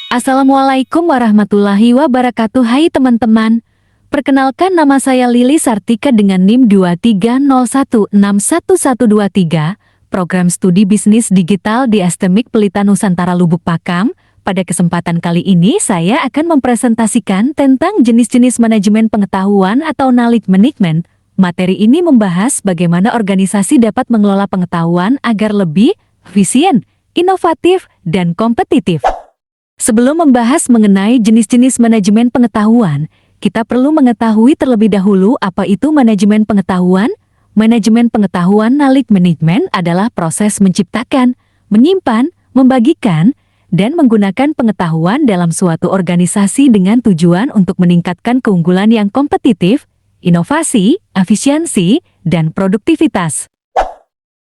Assalamualaikum warahmatullahi wabarakatuh. Hai teman-teman, perkenalkan nama saya Lili Sartika dengan NIM 230161123, program studi bisnis digital di STMIK Pelita Nusantara Lubuk Pakam. Pada kesempatan kali ini saya akan mempresentasikan tentang jenis-jenis manajemen pengetahuan atau knowledge management. Materi ini membahas bagaimana organisasi dapat mengelola pengetahuan agar lebih efisien, inovatif, dan kompetitif. Sebelum membahas mengenai jenis-jenis manajemen pengetahuan, kita perlu mengetahui terlebih dahulu apa itu manajemen pengetahuan. Manajemen pengetahuan knowledge management adalah proses menciptakan, menyimpan, membagikan, dan menggunakan pengetahuan dalam suatu organisasi dengan tujuan untuk meningkatkan keunggulan yang kompetitif, inovasi, efisiensi, dan produktivitas.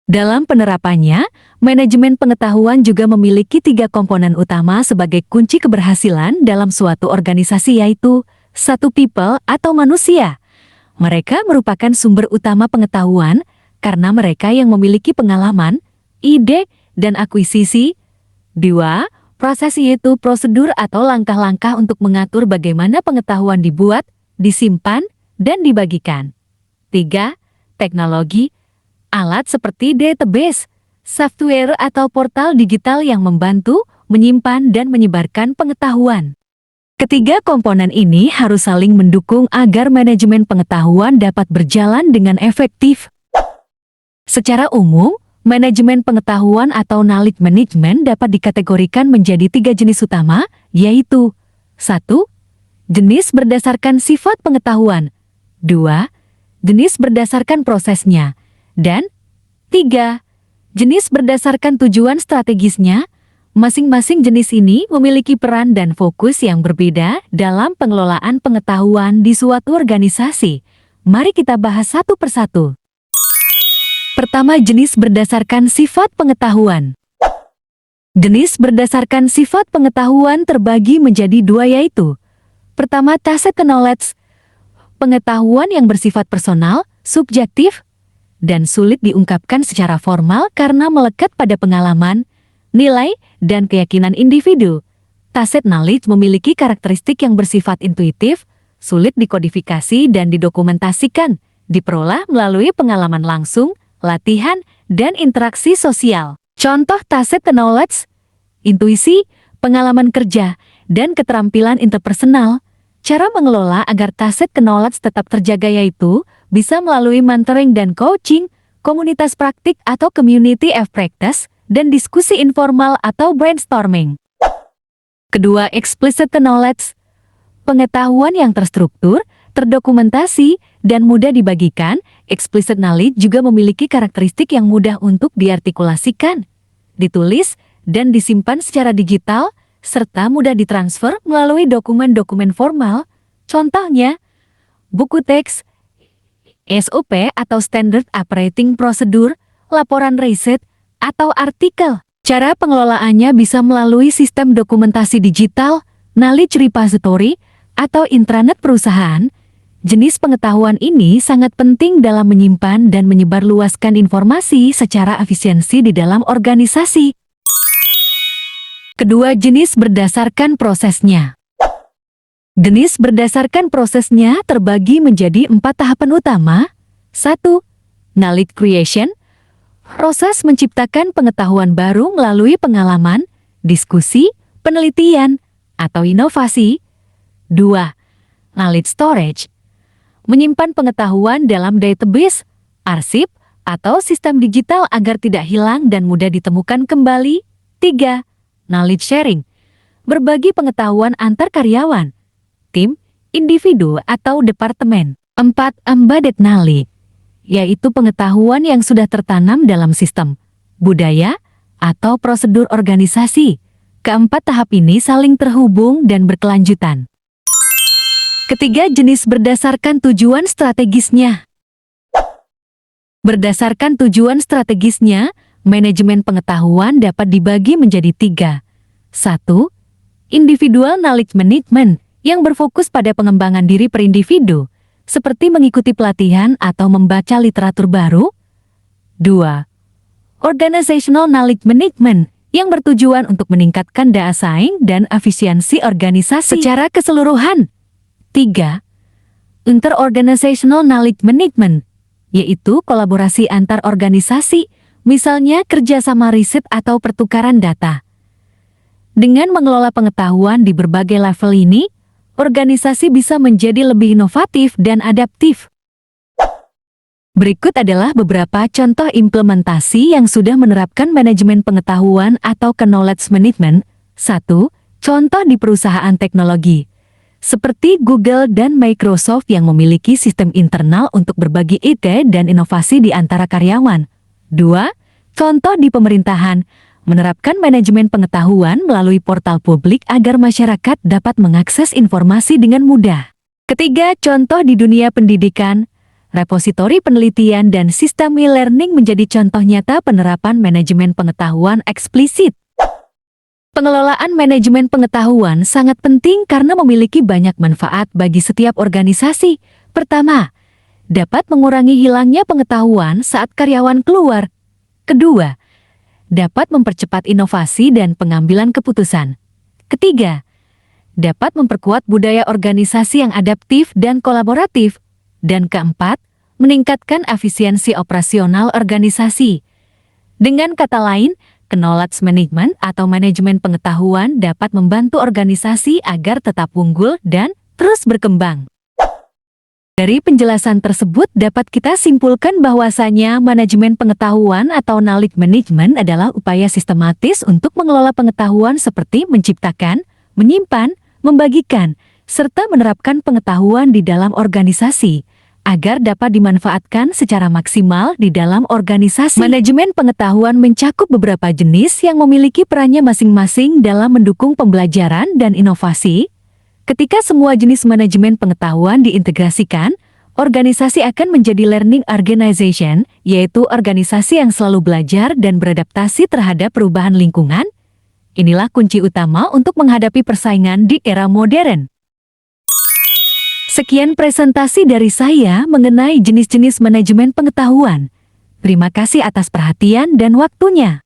Dalam penerapannya, manajemen pengetahuan juga memiliki 3 komponen utama sebagai kunci keberhasilan dalam suatu organisasi, yaitu 1. People atau manusia. Mereka merupakan sumber utama pengetahuan karena mereka yang memiliki pengalaman, ide, dan akuisisi. 2. Proses, yaitu prosedur atau langkah-langkah untuk mengatur bagaimana pengetahuan dibuat, disimpan, dan dibagikan. 3. Teknologi. Alat seperti database, software atau portal digital yang membantu, menyimpan dan menyebarkan pengetahuan. Ketiga komponen ini harus saling mendukung agar manajemen pengetahuan dapat berjalan dengan efektif. Secara umum, manajemen pengetahuan atau knowledge management dapat dikategorikan menjadi 3 jenis utama, yaitu 1. Jenis berdasarkan sifat pengetahuan. 2. Jenis berdasarkan prosesnya. Dan 3. Jenis berdasarkan tujuan strategisnya. Masing-masing jenis ini memiliki peran dan fokus yang berbeda dalam pengelolaan pengetahuan di suatu organisasi. Mari kita bahas satu persatu. Pertama, jenis berdasarkan sifat pengetahuan. Jenis berdasarkan sifat pengetahuan terbagi menjadi 2, yaitu pertama, tacit knowledge, pengetahuan yang bersifat personal, subjektif, dan sulit diungkapkan secara formal karena melekat pada pengalaman, nilai, dan keyakinan individu. Tacit knowledge memiliki karakteristik yang bersifat intuitif, sulit dikodifikasi dan didokumentasikan, diperoleh melalui pengalaman langsung, latihan, dan interaksi sosial. Contoh tacit knowledge: intuisi, pengalaman kerja, dan keterampilan interpersonal. Cara mengelola agar tacit knowledge tetap terjaga yaitu bisa melalui mentoring dan coaching, komunitas praktik atau community of practice, dan diskusi informal atau brainstorming. Kedua, explicit knowledge, pengetahuan yang terstruktur, terdokumentasi, dan mudah dibagikan. Explicit knowledge juga memiliki karakteristik yang mudah untuk diartikulasikan, ditulis, dan disimpan secara digital, serta mudah ditransfer melalui dokumen-dokumen formal. Contohnya, buku teks, SOP atau Standard Operating Procedure, laporan riset, atau artikel. Cara pengelolaannya bisa melalui sistem dokumentasi digital, knowledge repository, atau intranet perusahaan. Jenis pengetahuan ini sangat penting dalam menyimpan dan menyebarluaskan informasi secara efisiensi di dalam organisasi. Kedua, jenis berdasarkan prosesnya. Jenis berdasarkan prosesnya terbagi menjadi 4 tahapan utama. 1. Knowledge creation, proses menciptakan pengetahuan baru melalui pengalaman, diskusi, penelitian, atau inovasi. 2. Knowledge storage, menyimpan pengetahuan dalam database, arsip, atau sistem digital agar tidak hilang dan mudah ditemukan kembali. 3. Knowledge sharing, berbagi pengetahuan antar karyawan, tim, individu, atau departemen. 4. Embedded knowledge, yaitu pengetahuan yang sudah tertanam dalam sistem, budaya, atau prosedur organisasi. Keempat tahap ini saling terhubung dan berkelanjutan. Ketiga, jenis berdasarkan tujuan strategisnya. Berdasarkan tujuan strategisnya, manajemen pengetahuan dapat dibagi menjadi 3. 1. Individual knowledge management, yang berfokus pada pengembangan diri per individu, seperti mengikuti pelatihan atau membaca literatur baru. 2. Organizational knowledge management, yang bertujuan untuk meningkatkan daya saing dan efisiensi organisasi secara keseluruhan. 3. Interorganizational knowledge management, yaitu kolaborasi antar organisasi, misalnya kerjasama riset atau pertukaran data. Dengan mengelola pengetahuan di berbagai level ini, organisasi bisa menjadi lebih inovatif dan adaptif. Berikut adalah beberapa contoh implementasi yang sudah menerapkan manajemen pengetahuan atau knowledge management. 1. Contoh di perusahaan teknologi, seperti Google dan Microsoft yang memiliki sistem internal untuk berbagi ide dan inovasi di antara karyawan. 2. Contoh di pemerintahan, menerapkan manajemen pengetahuan melalui portal publik agar masyarakat dapat mengakses informasi dengan mudah. Ketiga, contoh di dunia pendidikan, repositori penelitian dan sistem e-learning menjadi contoh nyata penerapan manajemen pengetahuan eksplisit. Pengelolaan manajemen pengetahuan sangat penting karena memiliki banyak manfaat bagi setiap organisasi. Pertama, dapat mengurangi hilangnya pengetahuan saat karyawan keluar. Kedua, dapat mempercepat inovasi dan pengambilan keputusan. Ketiga, dapat memperkuat budaya organisasi yang adaptif dan kolaboratif. Dan keempat, meningkatkan efisiensi operasional organisasi. Dengan kata lain, knowledge management atau manajemen pengetahuan dapat membantu organisasi agar tetap unggul dan terus berkembang. Dari penjelasan tersebut dapat kita simpulkan bahwasanya manajemen pengetahuan atau knowledge management adalah upaya sistematis untuk mengelola pengetahuan seperti menciptakan, menyimpan, membagikan, serta menerapkan pengetahuan di dalam organisasi agar dapat dimanfaatkan secara maksimal di dalam organisasi. Manajemen pengetahuan mencakup beberapa jenis yang memiliki perannya masing-masing dalam mendukung pembelajaran dan inovasi. Ketika semua jenis manajemen pengetahuan diintegrasikan, organisasi akan menjadi learning organization, yaitu organisasi yang selalu belajar dan beradaptasi terhadap perubahan lingkungan. Inilah kunci utama untuk menghadapi persaingan di era modern. Sekian presentasi dari saya mengenai jenis-jenis manajemen pengetahuan. Terima kasih atas perhatian dan waktunya.